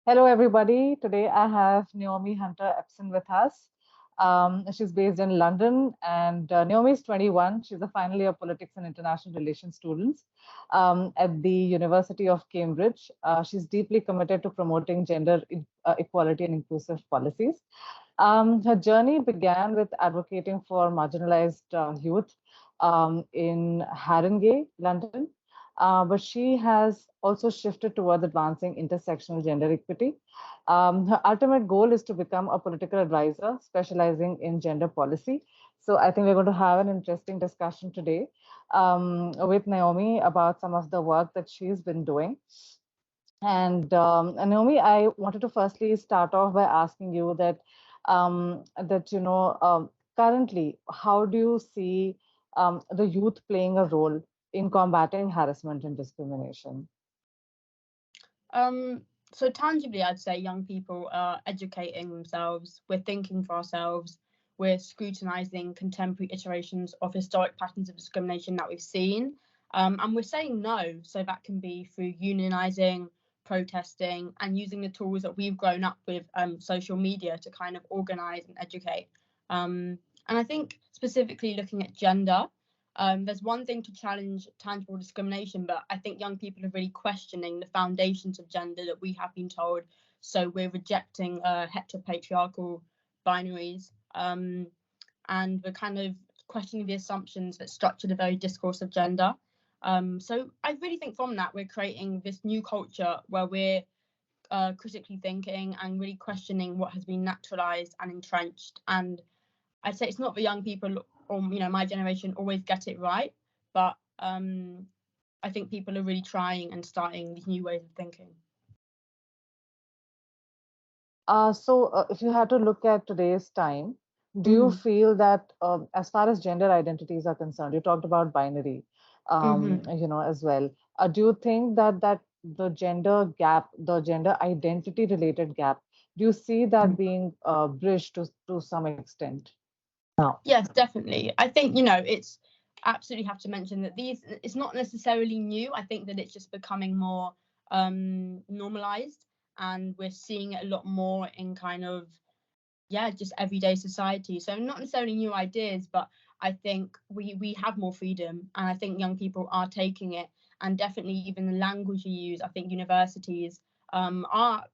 Hello, everybody. Today I have Naomi Hunter-Epson with us. She's based in London, and Naomi is 21. She's a final year politics and international relations student at the University of Cambridge. She's deeply committed to promoting gender equality and inclusive policies. Her journey began with advocating for marginalized youth in Haringey, London. But she has also shifted towards advancing intersectional gender equity. Her ultimate goal is to become a political advisor specializing in gender policy. So I think we're going to have an interesting discussion today with Naomi about some of the work that she's been doing. And Naomi, I wanted to firstly start off by asking you that currently, how do you see the youth playing a role in combating harassment and discrimination? So tangibly, I'd say young people are educating themselves. We're thinking for ourselves. We're scrutinizing contemporary iterations of historic patterns of discrimination that we've seen. And we're saying no. So that can be through unionizing, protesting, and using the tools that we've grown up with, social media, to kind of organize and educate. And I think specifically looking at gender, there's one thing to challenge tangible discrimination, but I think young people are really questioning the foundations of gender that we have been told. So we're rejecting heteropatriarchal binaries, and we're kind of questioning the assumptions that structure the very discourse of gender. So I really think from that, we're creating this new culture where we're critically thinking and really questioning what has been naturalized and entrenched. And I'd say it's not the young people or my generation always get it right, but I think people are really trying and starting these new ways of thinking. So, if you had to look at today's time, do you feel that, as far as gender identities are concerned, you talked about binary, as well. Do you think that the gender gap, the gender identity related gap, do you see that being bridged to some extent now? Yes, definitely. I think it's absolutely have to mention that it's not necessarily new. I think that it's just becoming more normalized, and we're seeing it a lot more in kind of just everyday society. So not necessarily new ideas, but I think we have more freedom, and I think young people are taking it. And definitely even the language you use, I think universities are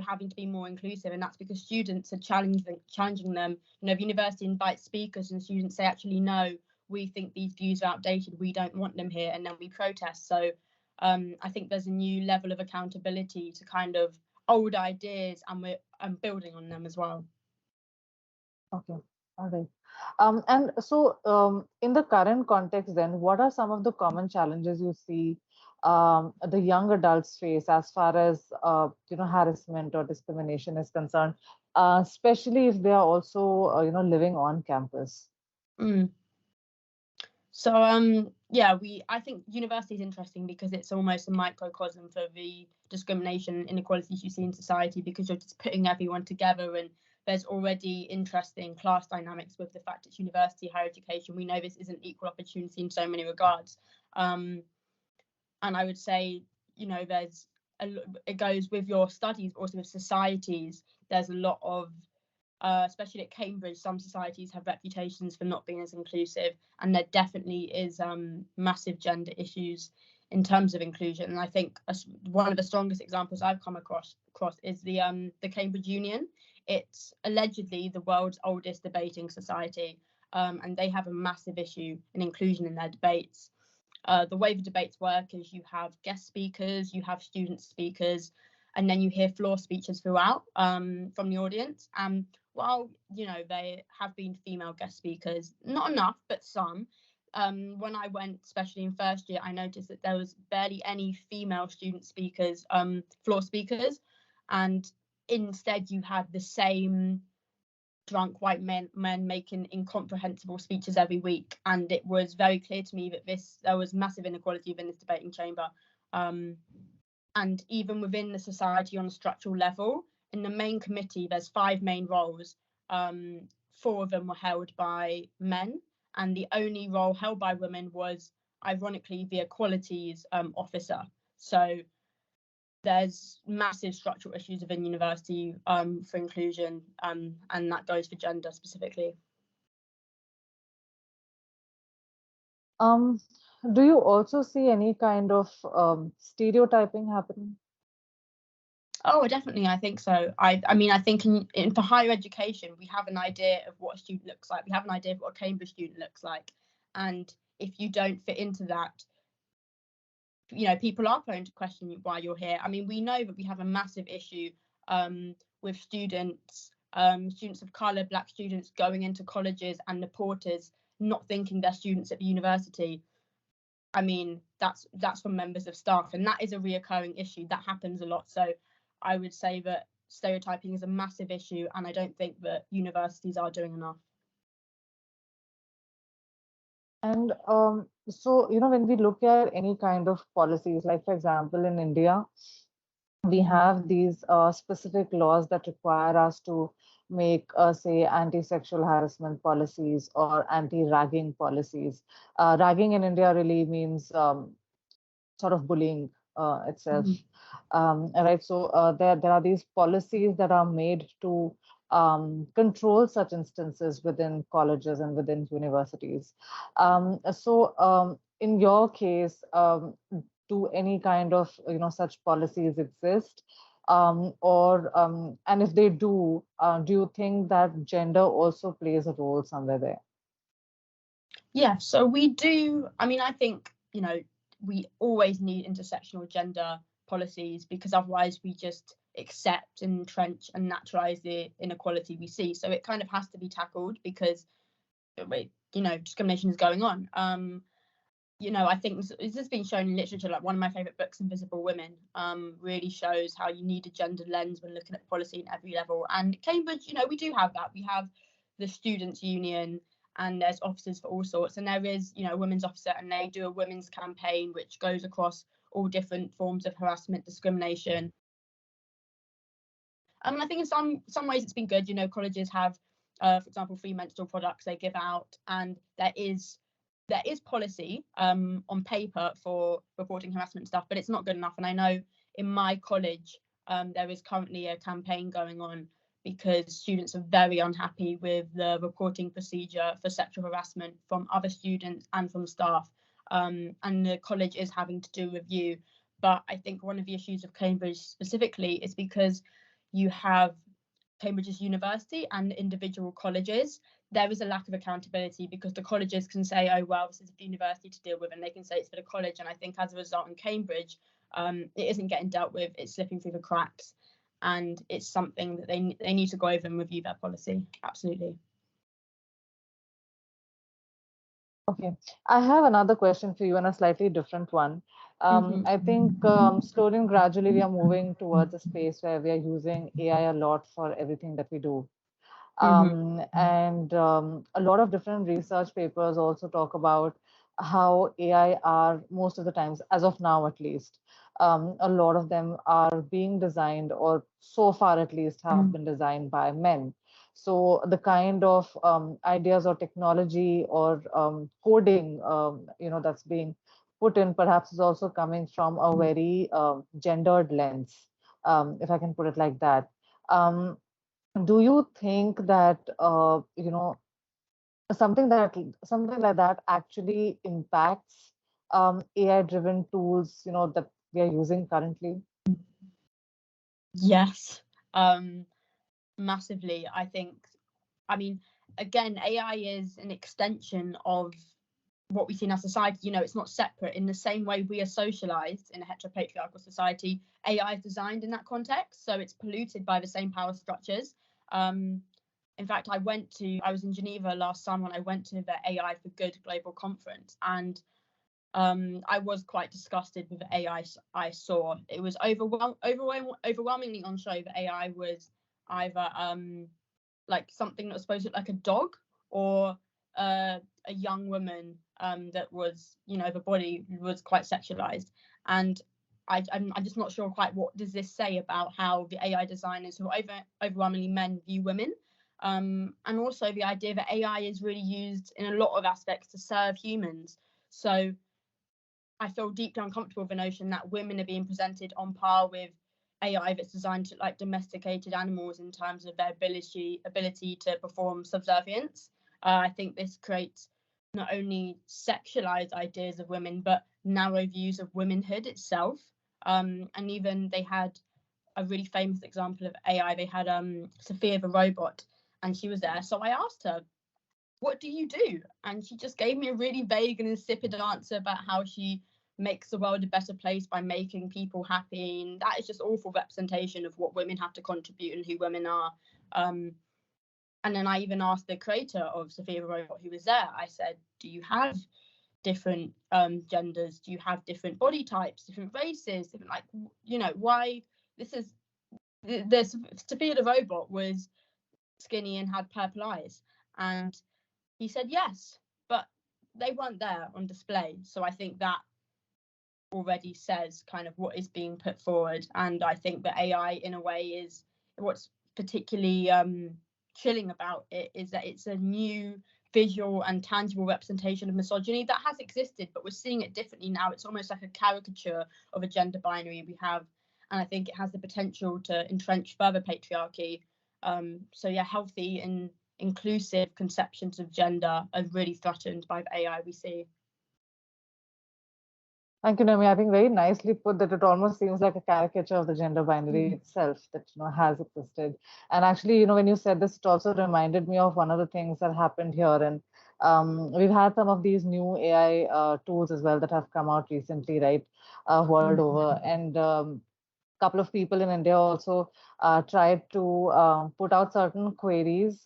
having to be more inclusive, and that's because students are challenging them. If university invites speakers and students say, actually no, we think these views are outdated, we don't want them here, and then we protest. So I think there's a new level of accountability to kind of old ideas, and we're building on them as well. Okay, all right. And so, in the current context, then, what are some of the common challenges you see the young adults face as far as harassment or discrimination is concerned, especially if they are also living on campus? So I think university is interesting because it's almost a microcosm for the discrimination and inequalities you see in society, because you're just putting everyone together, and there's already interesting class dynamics with the fact it's university, higher education. We know this isn't equal opportunity in so many regards. And I would say, it goes with your studies, also with societies. There's a lot of especially at Cambridge, some societies have reputations for not being as inclusive, and there definitely is massive gender issues in terms of inclusion. And I think one of the strongest examples I've come across is the Cambridge Union. It's allegedly the world's oldest debating society, and they have a massive issue in inclusion in their debates. The way the debates work is you have guest speakers, you have student speakers, and then you hear floor speeches throughout from the audience. And while there have been female guest speakers, not enough, but some. When I went, especially in first year, I noticed that there was barely any female student speakers, floor speakers, and instead you had the same drunk white men making incomprehensible speeches every week. And it was very clear to me that there was massive inequality within this debating chamber. And even within the society on a structural level, in the main committee, there's 5 main roles. 4 of them were held by men, and the only role held by women was, ironically, the equalities officer. So there's massive structural issues within university for inclusion, and that goes for gender specifically. Do you also see any kind of stereotyping happening? Oh, definitely, I think so. I mean, I think for higher education, we have an idea of what a student looks like. We have an idea of what a Cambridge student looks like. And if you don't fit into that, you know, people are prone to question why you're here. I mean, we know that we have a massive issue with students of colour, Black students going into colleges and the porters not thinking they're students at the university. I mean, that's from members of staff, and that is a reoccurring issue that happens a lot. So I would say that stereotyping is a massive issue, and I don't think that universities are doing enough. And so, you know, when we look at any kind of policies, like for example, in India, we have these specific laws that require us to make, say, anti-sexual harassment policies or anti-ragging policies. Ragging in India really means sort of bullying itself. Right. So there are these policies that are made to control such instances within colleges and within universities. In your case, do any kind of such policies exist? And if they do you think that gender also plays a role somewhere there? Yeah, so we do. I mean, I think, you know, we always need intersectional gender policies, because otherwise we just accept, entrench and naturalize the inequality we see. So it kind of has to be tackled, because, you know, discrimination is going on. You know, I think this has been shown in literature. Like, one of my favorite books, Invisible Women, really shows how you need a gender lens when looking at policy at every level. And Cambridge, you know, we do have that. We have the Students' Union, and there's officers for all sorts. And there is, you know, a women's officer, and they do a women's campaign which goes across all different forms of harassment, discrimination. I think in some ways it's been good. You know, colleges have, for example, free menstrual products they give out, and there is policy on paper for reporting harassment stuff, but it's not good enough. And I know in my college there is currently a campaign going on, because students are very unhappy with the reporting procedure for sexual harassment from other students and from staff, and the college is having to do a review. But I think one of the issues of Cambridge specifically is because you have Cambridge's university and individual colleges, there is a lack of accountability, because the colleges can say, oh, well, this is for the university to deal with, and they can say it's for the college. And I think as a result in Cambridge, it isn't getting dealt with, it's slipping through the cracks, and it's something that they need to go over and review their policy. Absolutely. Okay, I have another question for you, and a slightly different one. I think slowly and gradually we are moving towards a space where we are using AI a lot for everything that we do. And a lot of different research papers also talk about how AI are, most of the times, as of now at least, a lot of them are being designed, or so far at least have been designed by men. So the kind of ideas or technology or coding, that's being put in, perhaps is also coming from a very gendered lens, if I can put it like that. Do you think that something like that actually impacts AI-driven tools, that we are using currently? Yes, massively. I mean, again, AI is an extension of what we see in our society. You know, it's not separate. In the same way we are socialized in a heteropatriarchal society, AI is designed in that context, so it's polluted by the same power structures. In fact, I was in Geneva last summer, and I went to the AI for Good global conference, and I was quite disgusted with the AI I saw. It was overwhelmingly on show that AI was either like something that was supposed to look like a dog, or a young woman that was, you know, the body was quite sexualized. And I'm just not sure quite what does this say about how the AI designers, who are overwhelmingly men, view women. And also the idea that AI is really used in a lot of aspects to serve humans. So I feel deeply uncomfortable with the notion that women are being presented on par with AI that's designed to like domesticated animals in terms of their ability to perform subservience. I think this creates not only sexualized ideas of women, but narrow views of womanhood itself. And even they had a really famous example of AI. They had Sophia the robot, and she was there. So I asked her, what do you do? And she just gave me a really vague and insipid answer about how she makes the world a better place by making people happy. And that is just awful representation of what women have to contribute and who women are. And then I even asked the creator of Sophia the Robot, who was there, I said, do you have different genders? Do you have different body types, different races, different, like, you know, why this is, the Sophia the Robot was skinny and had purple eyes. And he said yes, but they weren't there on display. So I think that already says kind of what is being put forward. And I think that AI, in a way, is what's particularly chilling about it is that it's a new visual and tangible representation of misogyny that has existed, but we're seeing it differently now. It's almost like a caricature of a gender binary we have. And I think it has the potential to entrench further patriarchy. So yeah, healthy and inclusive conceptions of gender are really threatened by the AI we see. Thank you, Naomi. I think very nicely put that it almost seems like a caricature of the gender binary itself that has existed. And actually, when you said this, it also reminded me of one of the things that happened here. And we've had some of these new AI tools as well that have come out recently, right, world over. And couple of people in India also tried to put out certain queries,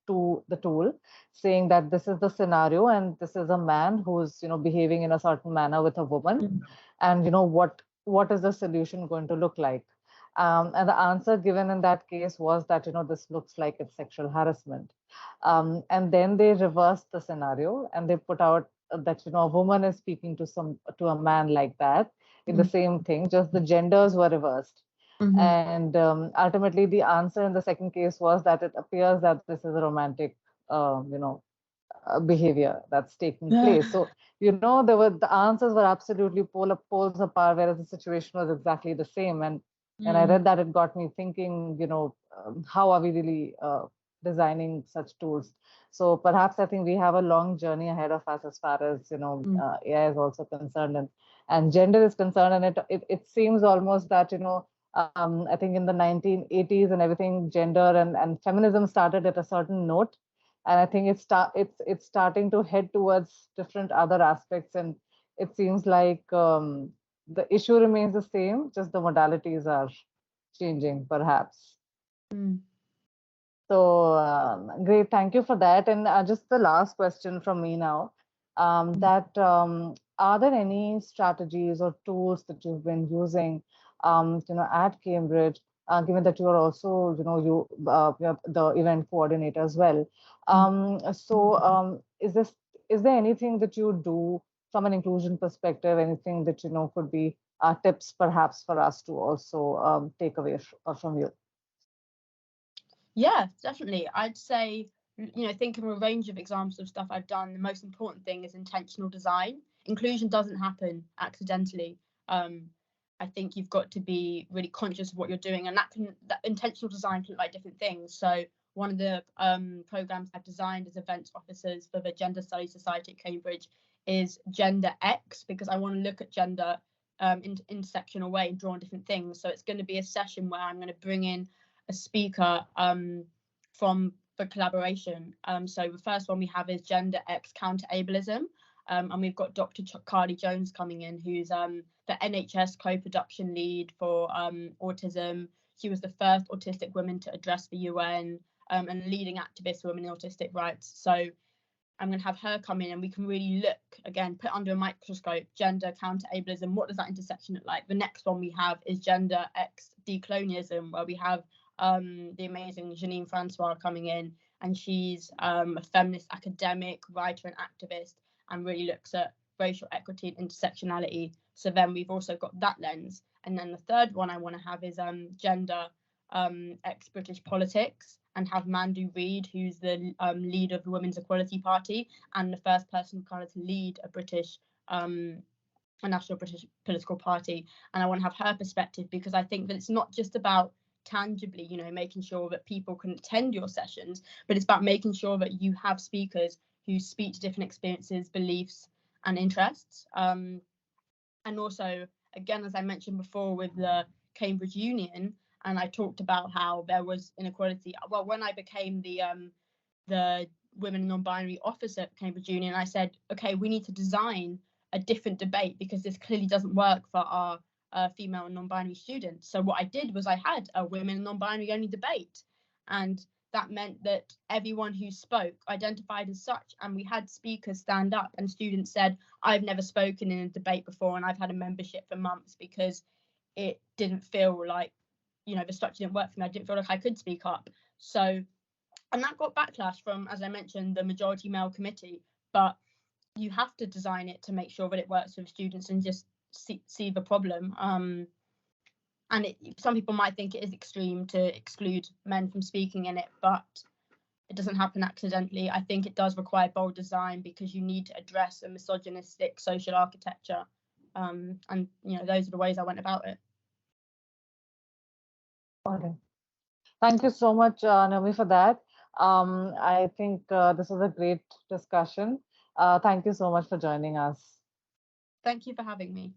to the tool, saying that this is the scenario and this is a man who's, behaving in a certain manner with a woman, and what is the solution going to look like? And the answer given in that case was that this looks like it's sexual harassment. And then they reversed the scenario and they put out that a woman is speaking to a man like that in the same thing, just the genders were reversed. And ultimately, the answer in the second case was that it appears that this is a romantic, behavior that's taking place. So, the answers were absolutely poles apart, whereas the situation was exactly the same. And I read that, it got me thinking, how are we really designing such tools? So perhaps I think we have a long journey ahead of us as far as AI is also concerned, and gender is concerned. And it seems almost that I think in the 1980s and everything, gender and feminism started at a certain note, and I think it's starting to head towards different other aspects, and it seems like the issue remains the same, just the modalities are changing, perhaps. So great, thank you for that. And just the last question from me now, are there any strategies or tools that you've been using, at Cambridge, given that you are also, you're the event coordinator as well? Is there anything that you do from an inclusion perspective, anything that could be tips perhaps for us to also take away from you? Yeah, definitely. I'd say, think of a range of examples of stuff I've done. The most important thing is intentional design. Inclusion doesn't happen accidentally. I think you've got to be really conscious of what you're doing, and that intentional design can look like different things. So one of the programs I've designed as events officers for the Gender Studies Society at Cambridge is Gender X, because I want to look at gender in intersectional way and draw on different things. So it's going to be a session where I'm going to bring in a speaker from the collaboration. So the first one we have is Gender X Counter Ableism. And we've got Dr. Carly Jones coming in, who's the NHS co-production lead for autism. She was the first autistic woman to address the UN and leading activist for women in autistic rights. So I'm going to have her come in and we can really look, again, put under a microscope, gender, counter ableism. What does that intersection look like? The next one we have is Gender X Decolonialism, where we have the amazing Janine Francois coming in, and she's a feminist academic, writer and activist, and really looks at racial equity and intersectionality. So then we've also got that lens. And then the third one I want to have is Gender X British Politics, and have Mandu Reid, who's the leader of the Women's Equality Party and the first person of colour to lead a British a national British political party, and I want to have her perspective, because I think that it's not just about tangibly, you know, making sure that people can attend your sessions, but it's about making sure that you have speakers who speak to different experiences, beliefs, and interests. And also, again, as I mentioned before with the Cambridge Union, and I talked about how there was inequality. Well, when I became the women and non-binary officer at Cambridge Union, I said, okay, we need to design a different debate, because this clearly doesn't work for our female and non-binary students. So what I did was I had a women and non-binary only debate, and that meant that everyone who spoke identified as such, and we had speakers stand up, and students said, I've never spoken in a debate before, and I've had a membership for months, because it didn't feel like, you know, the structure didn't work for me. I didn't feel like I could speak up. So, and that got backlash from, as I mentioned, the majority male committee, but you have to design it to make sure that it works with students and just see the problem. And some people might think it is extreme to exclude men from speaking in it, but it doesn't happen accidentally. I think it does require bold design, because you need to address a misogynistic social architecture. And, you know, those are the ways I went about it. Okay. Thank you so much, Naomi, for that. I think this was a great discussion. Thank you so much for joining us. Thank you for having me.